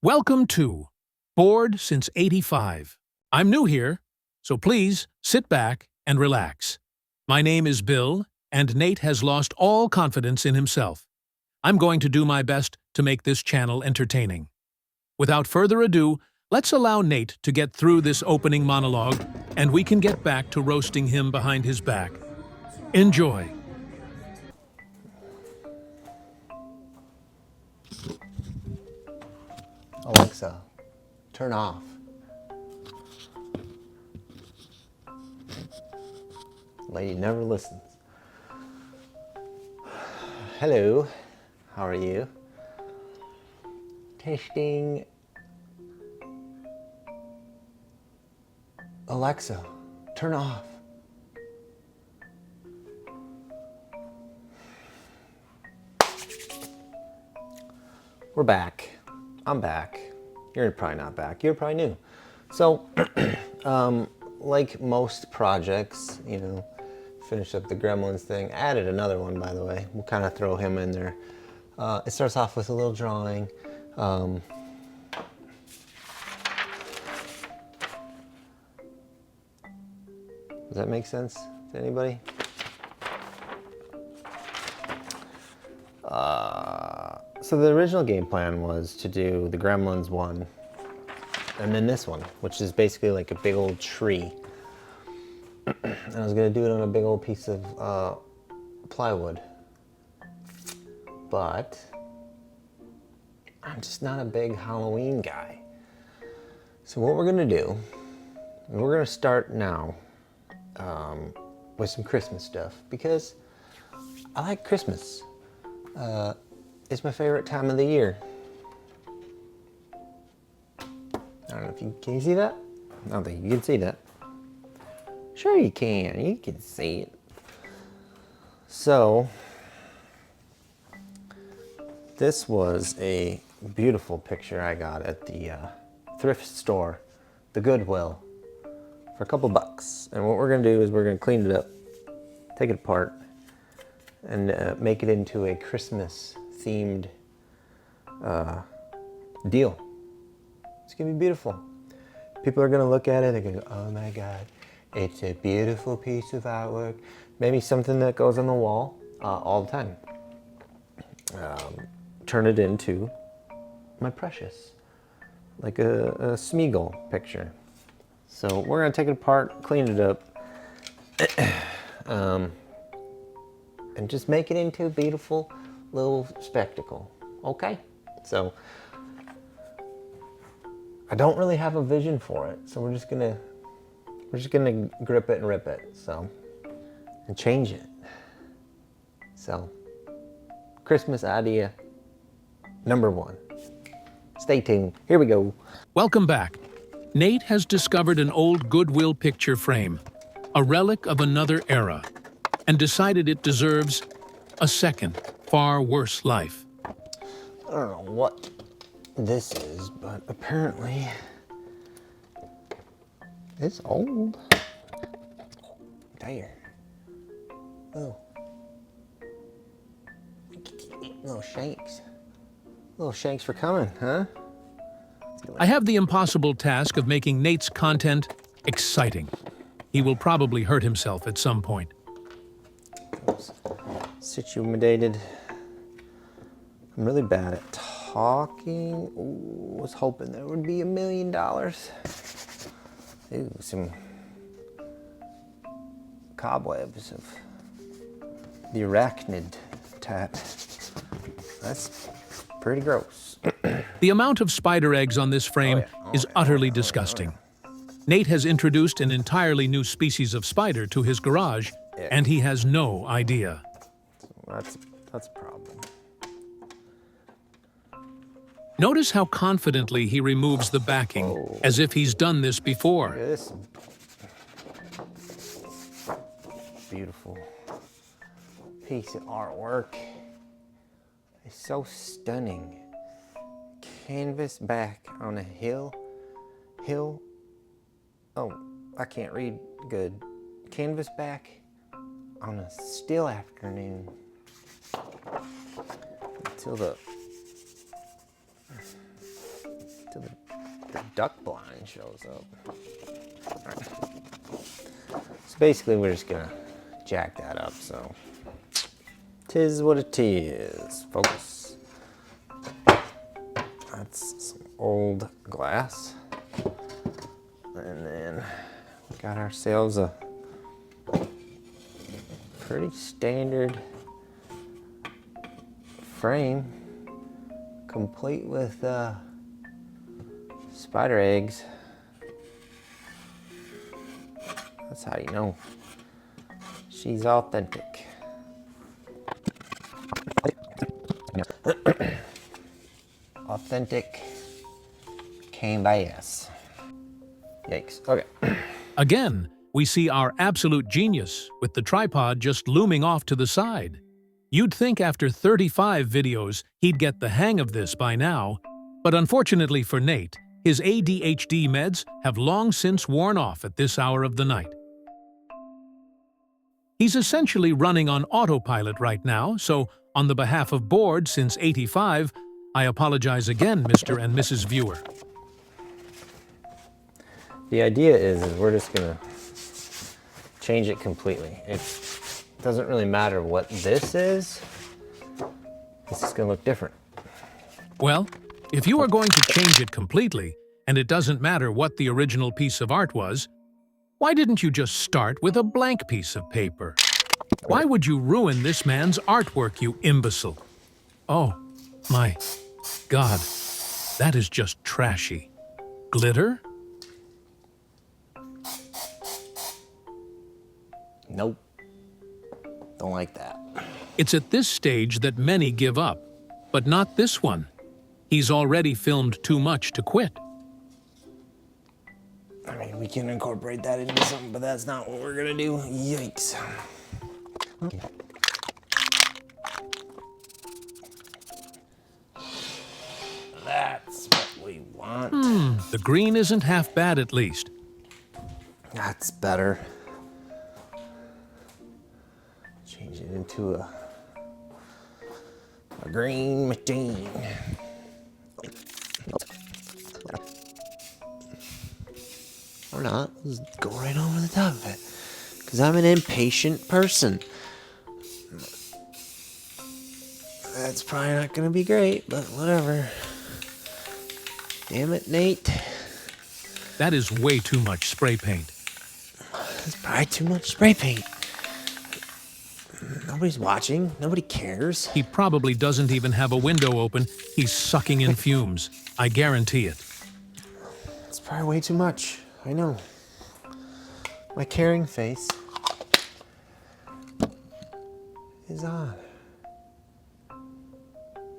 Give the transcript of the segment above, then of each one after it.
Welcome to Bored Since '85. I'm new here, so please sit back and relax. My name is Bill, and Nate has lost all confidence in himself. I'm going to do my best to make this channel entertaining. Without further ado, let's allow Nate to get through this opening monologue, and we can get back to roasting him behind his back. Enjoy. Alexa, turn off. Lady never listens. Hello, how are you? Testing. Alexa, turn off. We're back. I'm back. You're probably not back. You're probably new. So, like most projects, finish up the Gremlins thing. Added another one, by the way. We'll kind of throw him in there. It starts off with a little drawing. Does that make sense to anybody? So the original game plan was to do the Gremlins one, and then this one, which is basically like a big old tree. And I was gonna do it on a big old piece of plywood. But I'm just not a big Halloween guy. So what we're gonna do, we're gonna start now with some Christmas stuff, because I like Christmas. It's my favorite time of the year. I don't know if can you see that? I don't think you can see that. Sure you can see it. So, this was a beautiful picture I got at the thrift store, the Goodwill, for a couple bucks. And what we're gonna do is we're gonna clean it up, take it apart, and make it into a Christmas themed deal. It's gonna be beautiful. People are gonna look at it, they're gonna go, oh my God, it's a beautiful piece of artwork. Maybe something that goes on the wall all the time. Turn it into my precious, like a Smeagol picture. So we're gonna take it apart, clean it up, and just make it into a beautiful little spectacle. Okay? So I don't really have a vision for it, so we're just gonna grip it and rip it, and change it. So, Christmas idea number 1. Stay tuned. Here we go. Welcome back. Nate has discovered an old Goodwill picture frame, a relic of another era, and decided it deserves a second, far worse life. I don't know what this is, but apparently it's old. There. Oh. Little shanks. Little shanks for coming, huh? I have the impossible task of making Nate's content exciting. He will probably hurt himself at some point. Situated. I'm really bad at talking. Ooh, was hoping there would be $1 million. Ooh, some cobwebs of the arachnid type. That's pretty gross. The amount of spider eggs on this frame is utterly disgusting. Nate has introduced an entirely new species of spider to his garage, and he has no idea. That's a problem. Notice how confidently he removes the backing, as if he's done this before. Look at this beautiful piece of artwork. It's so stunning. Canvas back on a hill. Oh, I can't read good. Canvas back on a still afternoon. Until the till the duck blind shows up. All right. So basically, we're just gonna jack that up. So, 'tis what it is, folks. That's some old glass. And then we got ourselves a pretty standard frame, complete with spider eggs. That's how you know she's authentic. Authentic came by S. Yikes. Okay. Again, we see our absolute genius with the tripod just looming off to the side. You'd think after 35 videos he'd get the hang of this by now, but unfortunately for Nate, his ADHD meds have long since worn off at this hour of the night. He's essentially running on autopilot right now, so on the behalf of Bored since '85, I apologize again, Mr. and Mrs. Viewer. The idea is we're just gonna change it completely. It doesn't really matter what this is. This is gonna look different. Well, if you are going to change it completely, and it doesn't matter what the original piece of art was, why didn't you just start with a blank piece of paper? Why would you ruin this man's artwork, you imbecile? Oh, my God, that is just trashy. Glitter? Nope. Don't like that. It's at this stage that many give up, but not this one. He's already filmed too much to quit. I mean, we can incorporate that into something, but that's not what we're gonna do. Yikes. Okay. That's what we want. The green isn't half bad at least. That's better. Change it into a green machine. Or not, let's go right over the top of it. Because I'm an impatient person. That's probably not going to be great, but whatever. Damn it, Nate. That is way too much spray paint. That's probably too much spray paint. Nobody's watching. Nobody cares. He probably doesn't even have a window open. He's sucking in fumes. I guarantee it. It's probably way too much. I know. My caring face is on.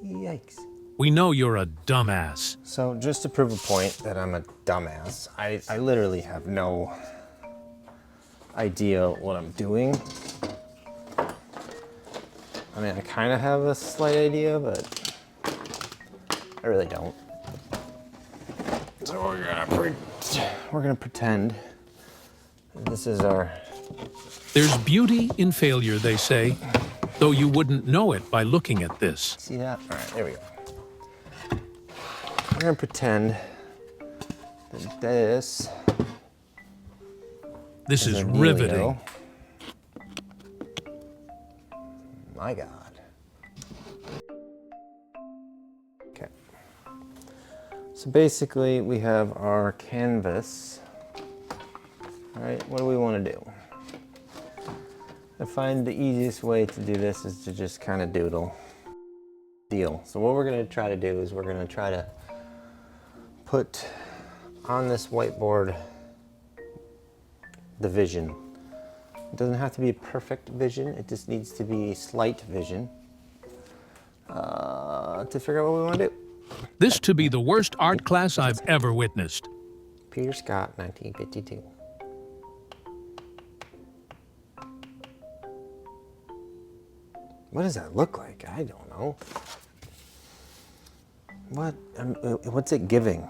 Yikes. We know you're a dumbass. So just to prove a point that I'm a dumbass, I literally have no idea what I'm doing. I mean, I kind of have a slight idea, but I really don't. So we're gonna pretend this is our... There's beauty in failure, they say, though you wouldn't know it by looking at this. See that? All right, there we go. We're gonna pretend that this is a riveting. Delio. My God. Okay. So basically we have our canvas. All right, what do we want to do? I find the easiest way to do this is to just kind of doodle. So what we're going to try to do is we're going to try to put on this whiteboard the vision. It doesn't have to be a perfect vision, it just needs to be a slight vision to figure out what we want to do. This to be the worst art class I've ever witnessed. Peter Scott, 1952. What does that look like? I don't know. What's it giving?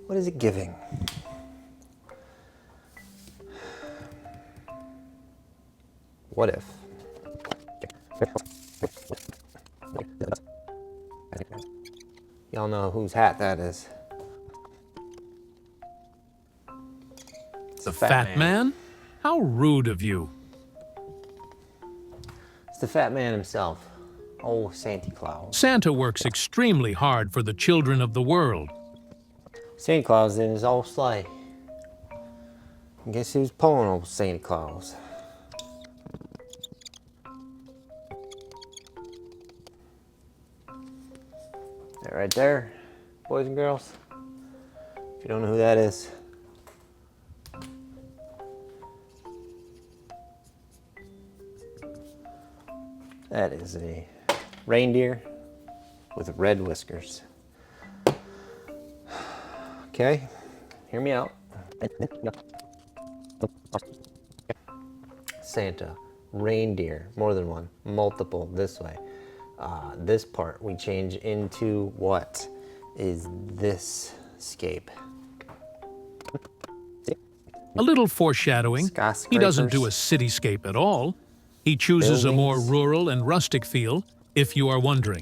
What is it giving? What if? Y'all know whose hat that is. The fat man? How rude of you. It's the fat man himself. Oh, Santa Claus. Santa works extremely hard for the children of the world. Santa Claus in his old sleigh. And guess who's pulling old Santa Claus? That right there, boys and girls. If you don't know who that is. That is a reindeer with red whiskers. Okay, hear me out. Santa, reindeer, more than one, multiple, this way. This part we change into what is this scape? A little foreshadowing. He doesn't do a cityscape at all. He chooses a more rural and rustic feel, if you are wondering.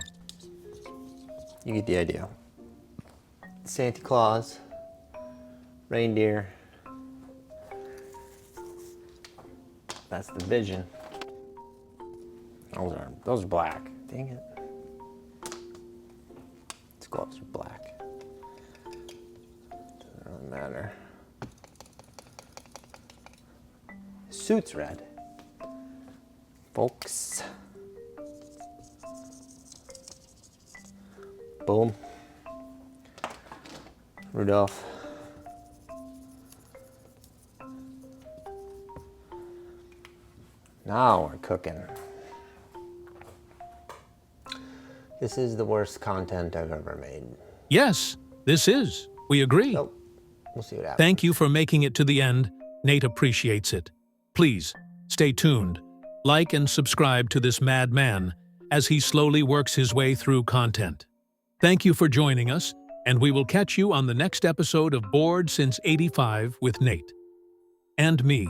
You get the idea. Santa Claus, reindeer. That's the vision. Those are black. Dang it. These gloves are black. Doesn't really matter. Suit's red. Folks. Boom. Rudolph. Now we're cooking. This is the worst content I've ever made. Yes, this is. We agree. Nope. We'll see what happens. Thank you for making it to the end. Nate appreciates it. Please, stay tuned. Like and subscribe to this madman as he slowly works his way through content. Thank you for joining us, and we will catch you on the next episode of Bored Since '85 with Nate. And me.